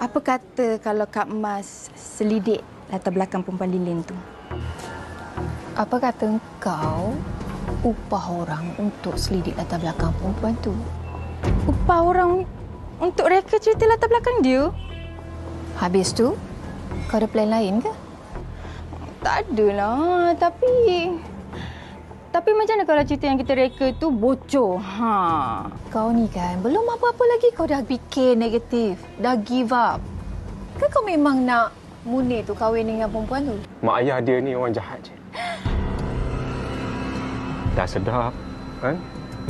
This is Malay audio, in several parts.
Apa kata kalau Kak Mas selidik latar belakang perempuan Lin tu? Apa kata engkau upah orang untuk selidik latar belakang perempuan tu? Upah orang untuk reka cerita latar belakang dia? Habis tu, kau ada plan lain ke? Tak adalah, tapi macam mana kalau cerita yang kita reka tu bocor? Kau ni kan, belum apa-apa lagi kau dah fikir negatif. Dah give up. Ke kau memang nak Munir tu kahwin dengan perempuan tu? Mak ayah dia ni orang jahat je. Dah sedap, kan?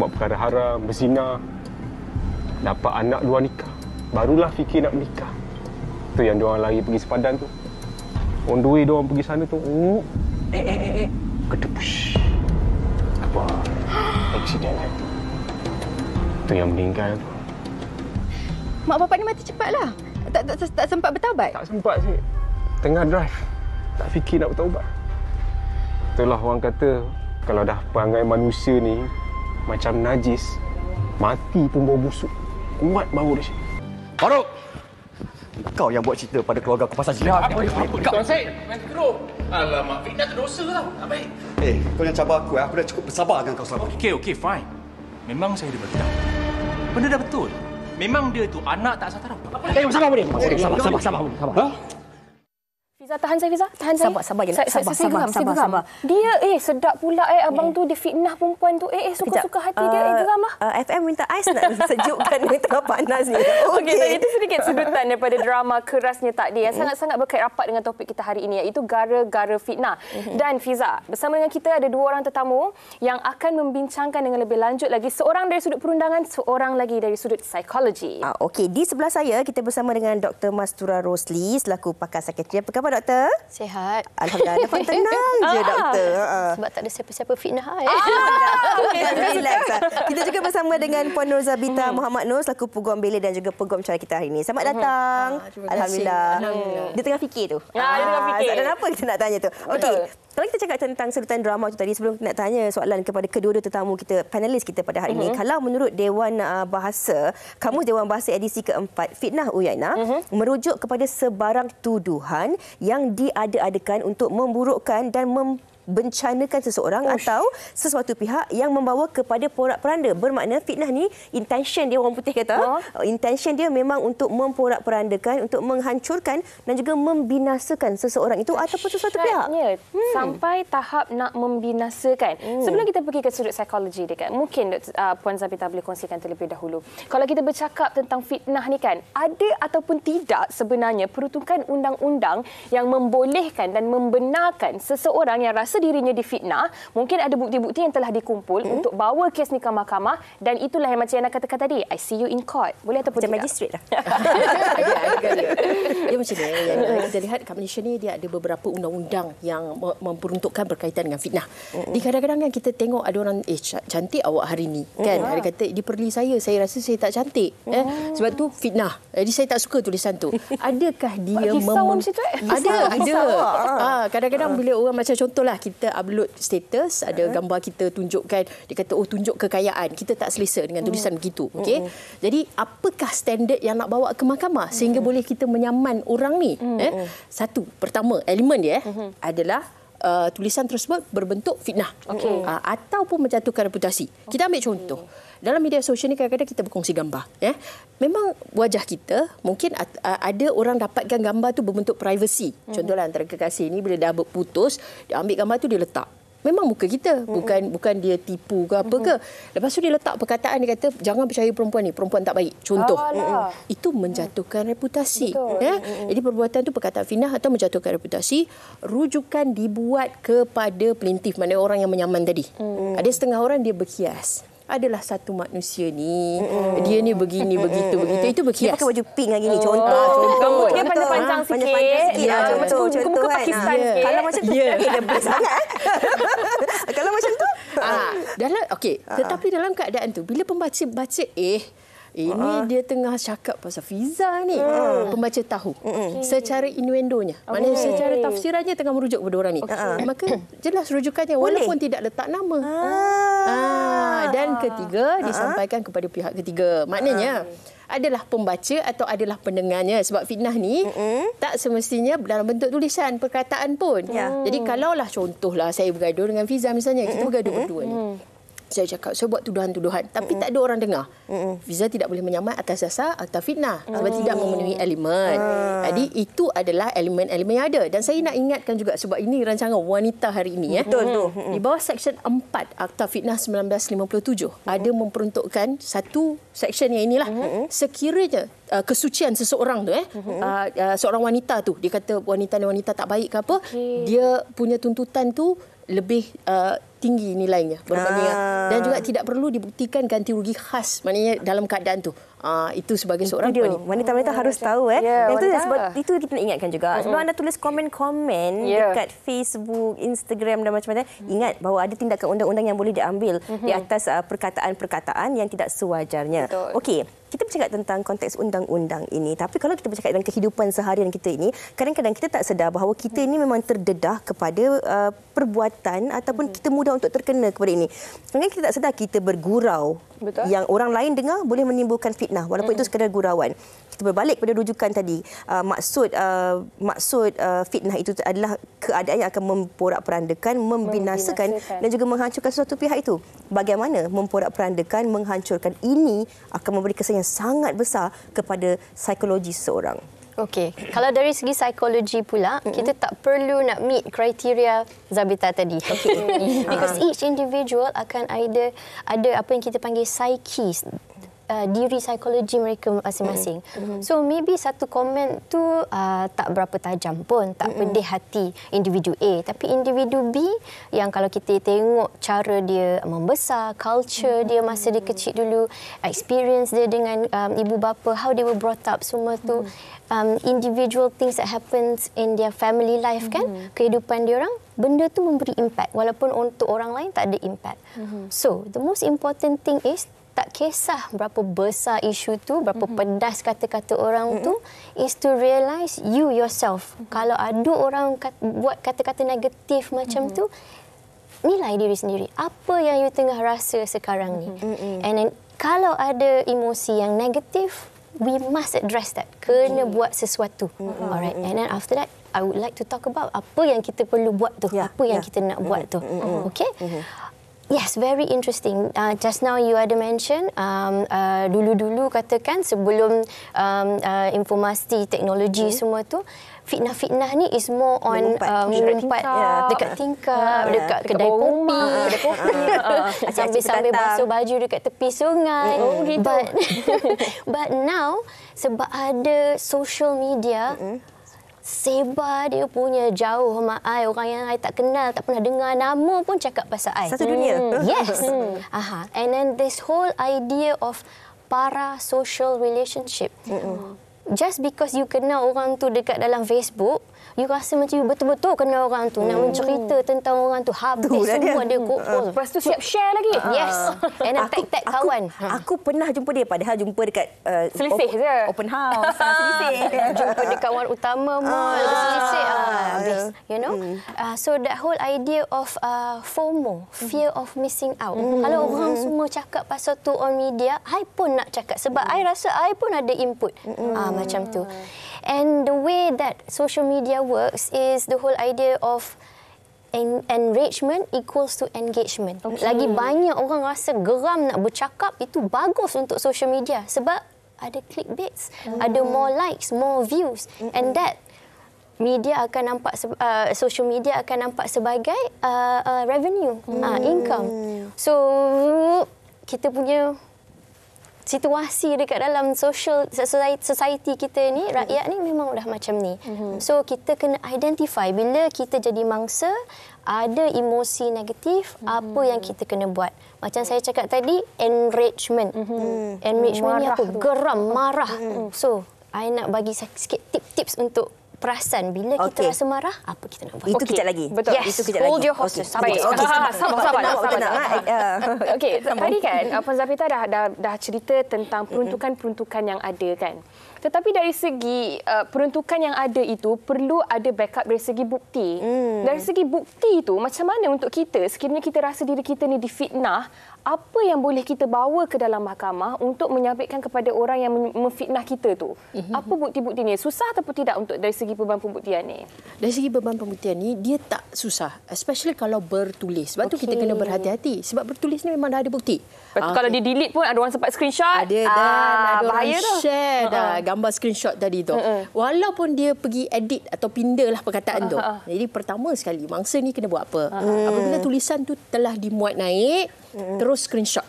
Buat perkara haram, berzina. Dapat anak luar nikah. Barulah fikir nak menikah. Tu yang diorang lari pergi sepadan tu. On the way diorang pergi sana tu. Kedepush. Apa? Aksiden kan? Tu yang meninggal tu. Mak bapak ni mati cepatlah. Tak sempat bertaubat? Tak sempat sih. Tengah drive. Tak fikir nak bertaubat. Itulah orang kata, kalau dah perangai manusia ni macam najis, mati pun bau busuk. Kuat bau dia. Faruk! Kau yang buat cerita pada keluarga aku pasal jihad. Apa Tuan Syed? Main teruk. Alamak, fitnah tu dosa tau. Tak baik. Kau jangan cabar aku. Aku dah cukup bersabar dengan kau selama ni. Okey, fine. Memang saya ada betul. Benda dah betul. Memang dia tu anak tak asal taraf. Sabar. Ha? Fiza, tahan saya, Fiza. Tahan saya. Sabar. Saya geram. Dia, sedap pula abang tu dia fitnah perempuan tu. Suka-suka hati dia. Geram lah. FM minta ais nak sejukkan ni tengah panas ni. Okey, itu sedikit sudutan daripada drama Kerasnya Takdir yang sangat-sangat berkait rapat dengan topik kita hari ini, iaitu gara-gara fitnah. Dan Fiza, bersama dengan kita ada dua orang tetamu yang akan membincangkan dengan lebih lanjut lagi. Seorang dari sudut perundangan, seorang lagi dari sudut psikologi. Okey, di sebelah saya kita bersama dengan Dr. Mastura Rosli selaku pakar psikiatri. Apa khabar, Doktor? Sihat. Alhamdulillah. Dapat tenang je, Doktor. Sebab tak ada siapa-siapa fitnah. Relax. Kita juga bersama dengan Puan Nur Zabita Muhammad Nur selaku peguam bela dan juga peguam cara kita hari ini. Selamat datang. Alhamdulillah. Dia tengah fikir tu. Dia tengah fikir. Dan apa kita nak tanya tu? Okey. Kalau kita cakap tentang sedutan drama tu tadi, sebelum kita nak tanya soalan kepada kedua-dua tetamu kita, panelis kita pada hari ini, kalau menurut Dewan Bahasa, Kamus Dewan Bahasa edisi keempat, fitnah Uyainah merujuk kepada sebarang tuduhan yang diada-adakan untuk memburukkan dan membencanakan seseorang atau sesuatu pihak yang membawa kepada porak-poranda. Bermakna fitnah ni intention dia, orang putih kata, intention dia memang untuk memporak-porandakan, untuk menghancurkan dan juga membinasakan seseorang itu ataupun sesuatu pihak. Sampai tahap nak membinasakan. Sebelum kita pergi ke sudut psikologi dia kan, mungkin Puan Zabita boleh kongsikan terlebih dahulu. Kalau kita bercakap tentang fitnah ni kan, ada ataupun tidak sebenarnya peruntukan undang-undang yang membolehkan dan membenarkan seseorang yang rasa dirinya difitnah, mungkin ada bukti-bukti yang telah dikumpul untuk bawa kes ni ke mahkamah, dan itulah yang macam yang nak katakan tadi, I see you in court. Boleh ataupun macam tidak? magistrate lah. Dia macam ni. Kita lihat kat Malaysia ni dia ada beberapa undang-undang yang memperuntukkan berkaitan dengan fitnah. Di kadang-kadang kan kita tengok ada orang cantik awak hari ni kan. Ada kata dia perli saya rasa saya tak cantik. Sebab tu fitnah. Jadi saya tak suka tulisan tu. Adakah dia ada. Kadang-kadang bila orang macam contohlah kita upload status, ada gambar kita tunjukkan, dia kata tunjuk kekayaan. Kita tak selesa dengan tulisan begitu. Okey. Jadi apakah standard yang nak bawa ke mahkamah sehingga boleh kita menyaman orang ni? Satu, pertama elemen dia adalah tulisan tersebut berbentuk fitnah ataupun menjatuhkan reputasi. Kita ambil contoh. Dalam media sosial ni kadang-kadang kita berkongsi gambar. Memang wajah kita, mungkin ada orang dapatkan gambar tu berbentuk privacy. Contohlah antara kekasih ni bila dah berputus, dia ambil gambar tu dia letak. Memang muka kita, bukan dia tipu ke apa ke. Lepas tu dia letak perkataan, dia kata jangan percaya perempuan ni, perempuan tak baik. Contoh. Itu menjatuhkan reputasi. Jadi perbuatan tu perkataan fitnah atau menjatuhkan reputasi, rujukan dibuat kepada plaintiff, maknanya orang yang menyaman tadi. Ada setengah orang dia berkias. Adalah satu manusia ni, dia ni begini, begitu. Itu berkias. Dia pakai baju pink lagi ni, contoh. Rambut dia panjang-panjang sikit. Betul. Muka Pakistan sikit. Kalau macam tu, lebih sangat. Kalau macam tu. Tetapi dalam keadaan tu, bila pembaca baca, Ini dia tengah cakap pasal Fiza ni. Pembaca tahu. Secara innuendonya. Maknanya secara tafsirannya tengah merujuk kepada orang ni. Maka jelas rujukannya walaupun tidak letak nama. Dan ketiga disampaikan kepada pihak ketiga. Maknanya adalah pembaca atau adalah pendengarnya. Sebab fitnah ni tak semestinya dalam bentuk tulisan, perkataan pun. Jadi kalaulah contohlah saya bergaduh dengan Fiza misalnya, kita bergaduh berdua ni. Saya cakap, saya buat tuduhan-tuduhan. Tapi tak ada orang dengar. Fiza tidak boleh menyamai atas dasar akta fitnah. Sebab tidak memenuhi elemen. Jadi itu adalah elemen-elemen yang ada. Dan saya nak ingatkan juga, sebab ini rancangan wanita hari ini. Betul tu. Di bawah Seksyen 4 Akta Fitnah 1957, ada memperuntukkan satu seksyen yang inilah. Sekiranya kesucian seseorang tu, seorang wanita tu, dia kata wanita ni wanita tak baik ke apa, dia punya tuntutan tu lebih tinggi nilainya berbanding dan juga tidak perlu dibuktikan ganti rugi khas, maknanya dalam keadaan tu. Itu sebagai seorang wanita-wanita harus tahu Ya, yang tu sebab itu kita nak ingatkan juga. Sebelum anda tulis komen-komen dekat Facebook, Instagram dan macam-macam, ingat bahawa ada tindakan undang-undang yang boleh diambil di atas perkataan-perkataan yang tidak sewajarnya. Okey, kita bercakap tentang konteks undang-undang ini, tapi kalau kita bercakap dalam kehidupan seharian kita ini, kadang-kadang kita tak sedar bahawa kita ini memang terdedah kepada perbuatan ataupun kita mudah untuk terkena kepada ini. Kadang-kadang kita tak sedar kita bergurau. Yang orang lain dengar boleh menimbulkan fitnah walaupun itu sekadar gurauan. Kita berbalik pada rujukan tadi. Maksud fitnah itu adalah keadaan yang akan memporak-perandakan, membinasakan dan juga menghancurkan suatu pihak itu. Bagaimana memporak-perandakan, menghancurkan ini akan memberi kesan yang sangat besar kepada psikologi seseorang. Okey, kalau dari segi psikologi pula, kita tak perlu nak meet kriteria Zabita tadi. Because each individual akan ada apa yang kita panggil psyche, diri psikologi mereka masing-masing. So maybe satu komen tu tak berapa tajam pun, tak pedih hati individu A, tapi individu B yang kalau kita tengok cara dia membesar, culture dia masa dia kecil dulu, experience dia dengan ibu bapa, how they were brought up, semua tu individual things that happens in their family life kan, kehidupan dia orang, benda tu memberi impact walaupun untuk orang lain tak ada impact. So the most important thing is tak kisah berapa besar isu tu, berapa pedas kata-kata orang tu, is to realise you yourself. Kalau ada orang buat kata-kata negatif macam tu, nilai diri sendiri. Apa yang you tengah rasa sekarang ni? And then, kalau ada emosi yang negatif, we must address that. Kena buat sesuatu. Alright. And then after that, I would like to talk about apa yang kita perlu buat tu. Apa yang kita nak buat tu. Okay? Yes, very interesting. Just now you ada mention dulu-dulu katakan sebelum informasi teknologi semua tu, fitnah-fitnah ni is more on mengumpat dekat tingkap, dekat kedai kopi, sambil basuh baju dekat tepi sungai. But now sebab ada social media, sebar dia punya jauh mak ai, orang yang I tak kenal, tak pernah dengar nama pun cakap pasal ai. Satu dunia. Yes. And then this whole idea of parasocial relationship. Just because you kenal orang tu dekat dalam Facebook, you rasa macam you betul-betul kenal orang tu, nak mencerita tentang orang tu, habis semua dia post. Lepas tu siap share lagi. Yes. And then tag kawan. Aku pernah jumpa dia, padahal jumpa dekat Selisih je. open house. Selisih. Jumpa dekat wan utama mall, selisih. Habis. You know? So that whole idea of FOMO, fear of missing out. Kalau orang semua cakap pasal tu on media, I pun nak cakap. Sebab I rasa I pun ada input. Macam tu. And the way that social media works is the whole idea of enrichment equals to engagement. Lagi banyak orang rasa geram nak bercakap, itu bagus untuk social media. Sebab ada clickbaits, ada more likes, more views. And that media akan nampak, social media akan nampak sebagai revenue, income. So, kita punya situasi dekat dalam society kita ni, rakyat ni memang dah macam ni. So kita kena identify bila kita jadi mangsa ada emosi negatif, apa yang kita kena buat. Macam saya cakap tadi, enrichment. Enrichment ni apa? Geram, marah. So I nak bagi sikit tips-tips untuk perasan bila kita Okey. rasa marah, apa kita nak buat. Itu kejap lagi. Betul. Yes, Itu kejap hold lagi. your horses. Okey. Sabar. Baik. Okey, Sabar. Okey, Okey, tadi kan Puan Zafita dah cerita tentang peruntukan-peruntukan yang ada kan. Tetapi dari segi peruntukan yang ada itu perlu ada backup dari segi bukti. Dari segi bukti itu macam mana untuk kita sekiranya kita rasa diri kita ni difitnah, apa yang boleh kita bawa ke dalam mahkamah untuk menyampaikan kepada orang yang memfitnah kita tu? Apa bukti-bukti ni? Susah ataupun tidak untuk dari segi beban pembuktian ni? Dari segi beban pembuktian ni, dia tak susah. Especially kalau bertulis. Sebab tu kita kena berhati-hati. Sebab bertulis ni memang dah ada bukti. Kalau di delete pun ada orang sempat screenshot. Ada ada bahaya orang tu. share dah gambar screenshot tadi tu. Walaupun dia pergi edit atau pindalah perkataan tu. Jadi pertama sekali, mangsa ni kena buat apa? Apabila tulisan tu telah dimuat naik, terus screenshot.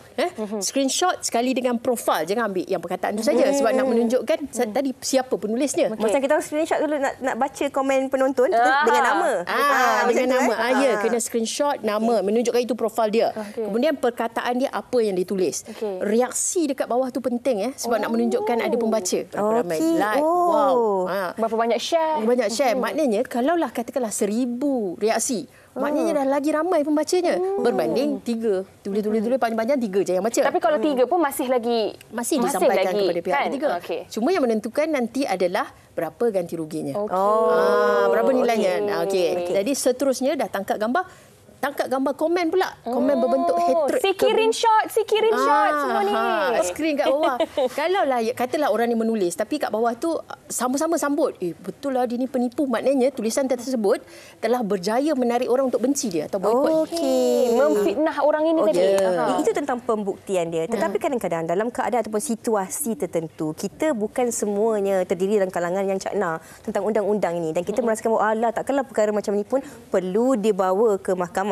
Screenshot sekali dengan profil. Jangan ambil yang perkataan tu saja. Sebab nak menunjukkan tadi siapa penulisnya. Macam kita orang screenshot dulu nak baca komen penonton dengan nama. Dengan nama. Ya, kena kena screenshot nama, menunjukkan itu profil dia. Kemudian perkataan dia apa yang ditulis. Reaksi dekat bawah tu penting sebab nak menunjukkan ada pembaca. Berapa ramai like. Wow. Berapa banyak share? Banyak share. Maknanya kalaulah katakanlah 1000 reaksi, maknanya dah lagi ramai pembacanya berbanding 3. Tulis panjang-panjang 3 je yang baca. Tapi kalau 3 pun masih disampaikan lagi, kepada pihak kan? ketiga. Okay. Cuma yang menentukan nanti adalah berapa ganti ruginya. Okay. Berapa nilainya. Okey. Jadi seterusnya dah tangkap gambar komen pula. Komen berbentuk hatred. Si kirim shot semua ni. Screen kat bawah. Kalaulah katalah orang ni menulis tapi kat bawah tu sama-sama sambut. Betul lah dia ni penipu. Maknanya tulisan tersebut telah berjaya menarik orang untuk benci dia atau boikot. Memfitnah orang ini tadi. Itu tentang pembuktian dia. Tetapi kadang-kadang dalam keadaan ataupun situasi tertentu, kita bukan semuanya terdiri dalam kalangan yang cakna tentang undang-undang ini. Dan kita merasakan bahawa alah, takkanlah perkara macam ini pun perlu dibawa ke mahkamah.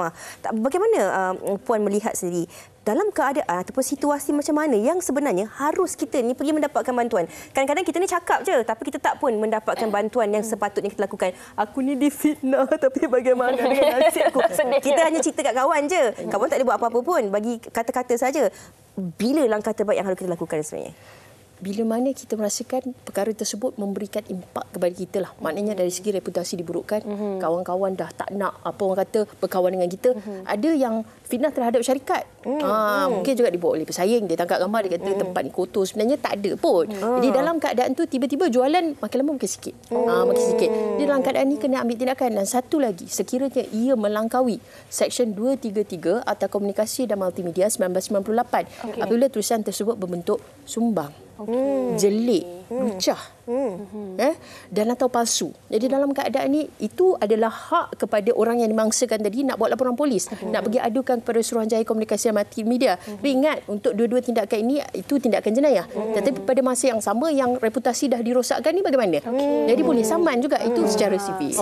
Bagaimana Puan melihat sendiri dalam keadaan ataupun situasi macam mana yang sebenarnya harus kita ni pergi mendapatkan bantuan? Kadang-kadang kita ni cakap je tapi kita tak pun mendapatkan bantuan yang sepatutnya kita lakukan. Aku ni difitnah tapi bagaimana dengan nasib aku? Kita hanya cerita kat kawan je. Kawan tak boleh buat apa-apa pun, bagi kata-kata saja. Bila langkah terbaik yang harus kita lakukan sebenarnya? Bila mana kita merasakan perkara tersebut memberikan impak kepada kita lah. Maknanya dari segi reputasi diburukkan, kawan-kawan dah tak nak apa orang kata berkawan dengan kita. Ada yang fitnah terhadap syarikat. Mungkin juga dibawa oleh pesaing, dia tangkap gambar, dia kata tempat ni kotor. Sebenarnya tak ada pun. Jadi dalam keadaan tu tiba-tiba jualan makin lama makin sikit. Makin sikit. Jadi dalam keadaan ni kena ambil tindakan. Dan satu lagi, sekiranya ia melangkaui Seksyen 233 Akta Komunikasi dan Multimedia 1998. Apabila tulisan tersebut berbentuk sumbang, jelik, lucah, dan atau palsu. Jadi dalam keadaan ini, itu adalah hak kepada orang yang dimangsakan tadi nak buat laporan polis, nak pergi adukan kepada Suruhanjaya Komunikasi dan Multimedia. Tapi ingat, untuk dua-dua tindakan ini, itu tindakan jenayah. Tetapi pada masa yang sama, yang reputasi dah dirosakkan ni bagaimana? Jadi boleh saman juga, itu secara sivil.